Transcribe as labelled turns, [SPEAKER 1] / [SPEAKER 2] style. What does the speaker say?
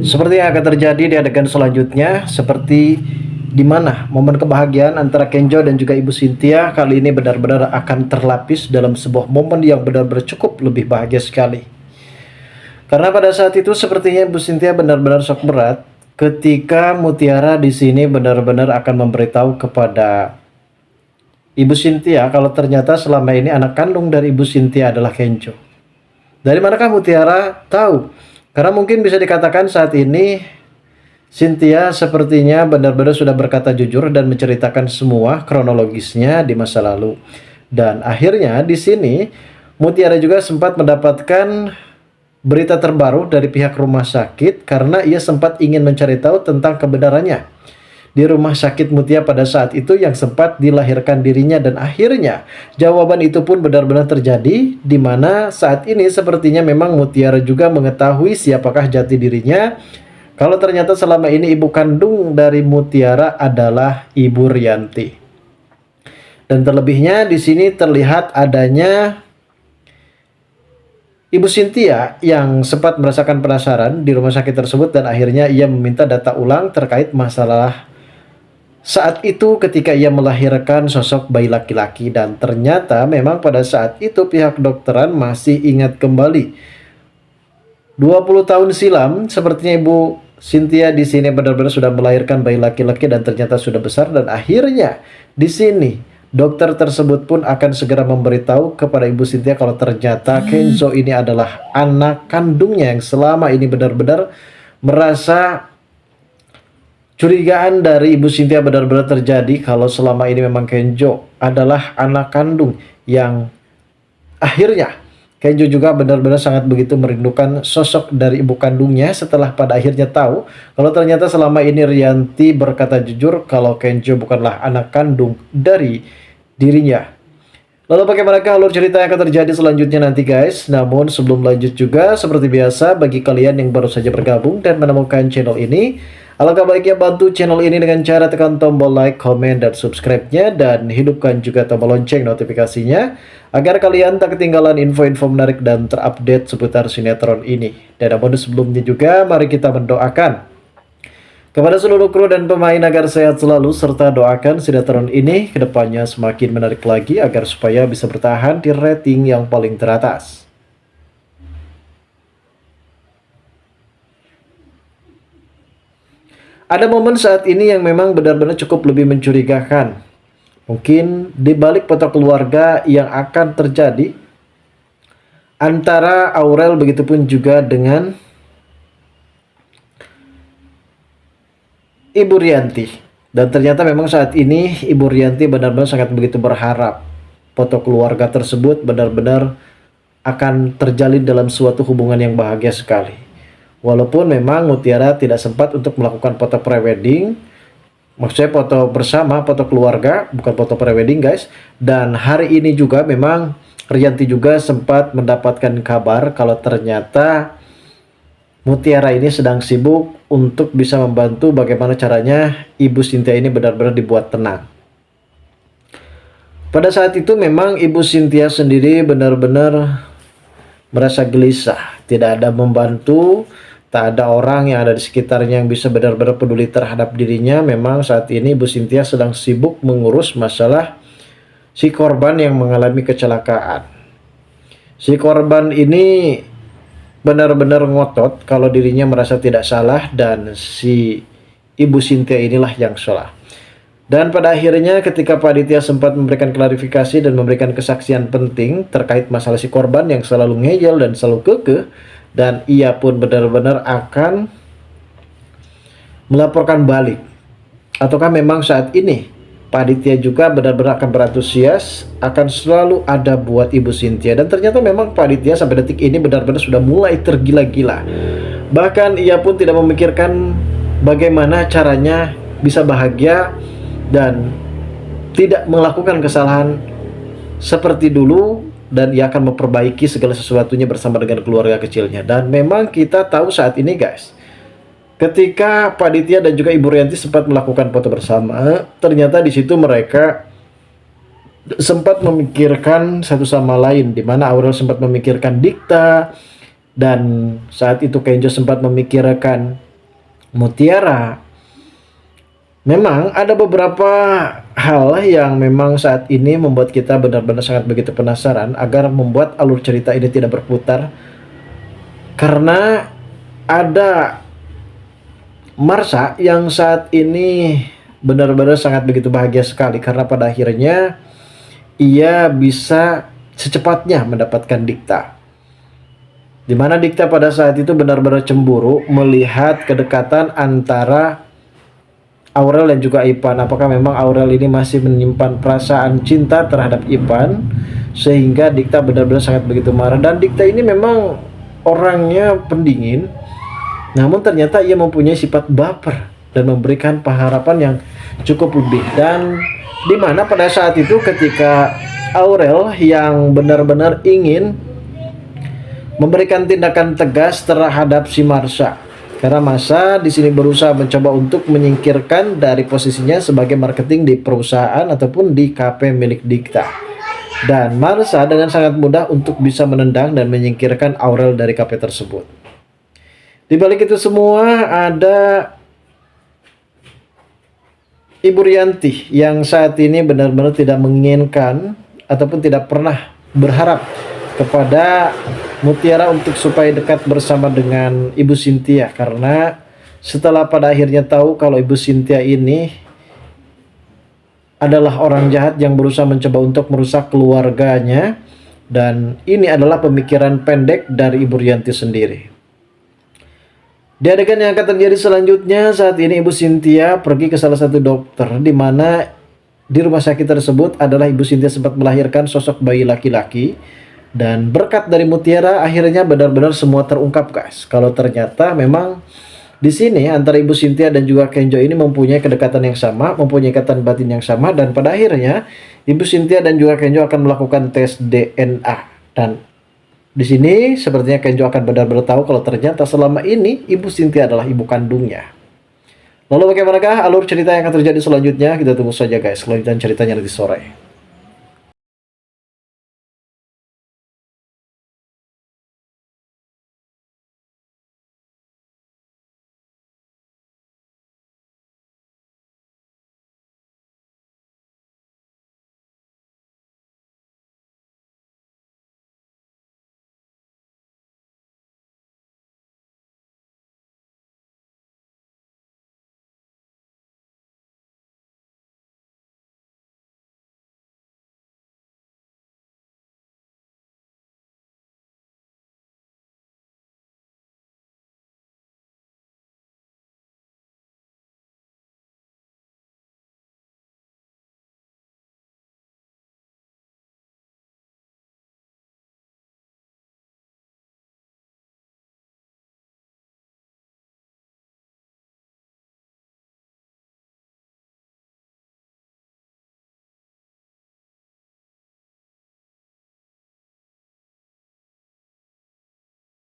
[SPEAKER 1] Seperti yang akan terjadi di adegan selanjutnya, seperti di mana momen kebahagiaan antara Kenjo dan juga Ibu Cynthia kali ini benar-benar akan terlapis dalam sebuah momen yang benar-benar cukup lebih bahagia sekali. Karena pada saat itu sepertinya Ibu Cynthia benar-benar shock berat ketika Mutiara di sini benar-benar akan memberitahu kepada Ibu Cynthia kalau ternyata selama ini anak kandung dari Ibu Cynthia adalah Kenjo. Dari manakah Mutiara tahu? Karena mungkin bisa dikatakan saat ini Cynthia sepertinya benar-benar sudah berkata jujur dan menceritakan semua kronologisnya di masa lalu. Dan akhirnya di sini Mutiara juga sempat mendapatkan berita terbaru dari pihak rumah sakit karena ia sempat ingin mencari tahu tentang kebenarannya di rumah sakit Mutia pada saat itu yang sempat dilahirkan dirinya, dan akhirnya jawaban itu pun benar-benar terjadi di mana saat ini sepertinya memang Mutiara juga mengetahui siapakah jati dirinya kalau ternyata selama ini ibu kandung dari Mutiara adalah Ibu Rianti. Dan terlebihnya di sini terlihat adanya Ibu Cynthia yang sempat merasakan penasaran di rumah sakit tersebut dan akhirnya ia meminta data ulang terkait masalah saat itu ketika ia melahirkan sosok bayi laki-laki, dan ternyata memang pada saat itu pihak dokteran masih ingat kembali 20 tahun silam sepertinya Ibu Cynthia di sini benar-benar sudah melahirkan bayi laki-laki dan ternyata sudah besar, dan akhirnya di sini dokter tersebut pun akan segera memberitahu kepada Ibu Cynthia kalau ternyata Kenzo ini adalah anak kandungnya yang selama ini benar-benar merasa curigaan dari Ibu Cynthia benar-benar terjadi kalau selama ini memang Kenzo adalah anak kandung yang akhirnya Kenzo juga benar-benar sangat begitu merindukan sosok dari ibu kandungnya setelah pada akhirnya tahu kalau ternyata selama ini Rianti berkata jujur kalau Kenzo bukanlah anak kandung dari dirinya. Lalu bagaimanakah alur cerita yang akan terjadi selanjutnya nanti guys? Namun sebelum lanjut juga seperti biasa bagi kalian yang baru saja bergabung dan menemukan channel ini, alangkah baiknya bantu channel ini dengan cara tekan tombol like, comment, dan subscribe-nya, dan hidupkan juga tombol lonceng notifikasinya agar kalian tak ketinggalan info-info menarik dan terupdate seputar sinetron ini. Dan namun sebelumnya juga mari kita mendoakan kepada seluruh kru dan pemain agar sehat selalu, serta doakan sinetron ini kedepannya semakin menarik lagi agar supaya bisa bertahan di rating yang paling teratas. Ada momen saat ini yang memang benar-benar cukup lebih mencurigakan. Mungkin di balik foto keluarga yang akan terjadi antara Aurel begitupun juga dengan Ibu Rianti. Dan ternyata memang saat ini Ibu Rianti benar-benar sangat begitu berharap foto keluarga tersebut benar-benar akan terjalin dalam suatu hubungan yang bahagia sekali. Walaupun memang Mutiara tidak sempat untuk melakukan foto prewedding, maksudnya foto bersama, foto keluarga, bukan foto prewedding guys. Dan hari ini juga memang Rianti juga sempat mendapatkan kabar kalau ternyata Mutiara ini sedang sibuk untuk bisa membantu bagaimana caranya Ibu Cynthia ini benar-benar dibuat tenang. Pada saat itu memang Ibu Cynthia sendiri benar-benar merasa gelisah, tidak ada membantu, tak ada orang yang ada di sekitarnya yang bisa benar-benar peduli terhadap dirinya. Memang saat ini Ibu Cynthia sedang sibuk mengurus masalah si korban yang mengalami kecelakaan. Si korban ini benar-benar ngotot kalau dirinya merasa tidak salah dan si Ibu Cynthia inilah yang salah. Dan pada akhirnya ketika Pak Aditya sempat memberikan klarifikasi dan memberikan kesaksian penting terkait masalah si korban yang selalu ngeyel dan selalu kekeh, dan ia pun benar-benar akan melaporkan balik. Ataukah memang saat ini Pak Aditya juga benar-benar akan berantusias akan selalu ada buat Ibu Cynthia. Dan ternyata memang Pak Aditya sampai detik ini benar-benar sudah mulai tergila-gila. Bahkan ia pun tidak memikirkan bagaimana caranya bisa bahagia dan tidak melakukan kesalahan seperti dulu, dan ia akan memperbaiki segala sesuatunya bersama dengan keluarga kecilnya. Dan memang kita tahu saat ini guys, ketika Pak Aditya dan juga Ibu Rianti sempat melakukan foto bersama, ternyata di situ mereka sempat memikirkan satu sama lain, di mana Aurel sempat memikirkan Dikta, Dan saat itu Kenjo sempat memikirkan Mutiara. Memang ada beberapa hal yang memang saat ini membuat kita benar-benar sangat begitu penasaran agar membuat alur cerita ini tidak berputar. Karena ada Marsha yang saat ini benar-benar sangat begitu bahagia sekali karena pada akhirnya ia bisa secepatnya mendapatkan Dikta. Dimana Dikta pada saat itu benar-benar cemburu melihat kedekatan antara Aurel dan juga Ipan. Apakah memang Aurel ini masih menyimpan perasaan cinta terhadap Ipan sehingga Dikta benar-benar sangat begitu marah. Dan Dikta ini memang orangnya pendingin, namun ternyata ia mempunyai sifat baper dan memberikan pengharapan yang cukup lebih. Dan dimana pada saat itu ketika Aurel yang benar-benar ingin memberikan tindakan tegas terhadap si Marsha, karena Marsha di sini berusaha mencoba untuk menyingkirkan dari posisinya sebagai marketing di perusahaan ataupun di KP milik Dikta. Dan Marsha dengan sangat mudah untuk bisa menendang dan menyingkirkan Aurel dari KP tersebut. Di balik itu semua ada Ibu Rianti yang saat ini benar-benar tidak menginginkan ataupun tidak pernah berharap kepada Mutiara untuk supaya dekat bersama dengan Ibu Cynthia, karena setelah pada akhirnya tahu kalau Ibu Cynthia ini adalah orang jahat yang berusaha mencoba untuk merusak keluarganya, dan ini adalah pemikiran pendek dari Ibu Rianti sendiri. Di adegan yang akan terjadi selanjutnya, saat ini Ibu Cynthia pergi ke salah satu dokter, di mana di rumah sakit tersebut adalah Ibu Cynthia sempat melahirkan sosok bayi laki-laki. Dan berkat dari Mutiara akhirnya benar-benar semua terungkap, guys. Kalau ternyata memang di sini antara Ibu Cynthia dan juga Kenjo ini mempunyai kedekatan yang sama, mempunyai ikatan batin yang sama, dan pada akhirnya Ibu Cynthia dan juga Kenjo akan melakukan tes DNA. Dan di sini sepertinya Kenjo akan benar-benar tahu kalau ternyata selama ini Ibu Cynthia adalah ibu kandungnya. Lalu bagaimanakah alur cerita yang akan terjadi selanjutnya? Kita tunggu saja, guys. Kelanjutan ceritanya nanti sore.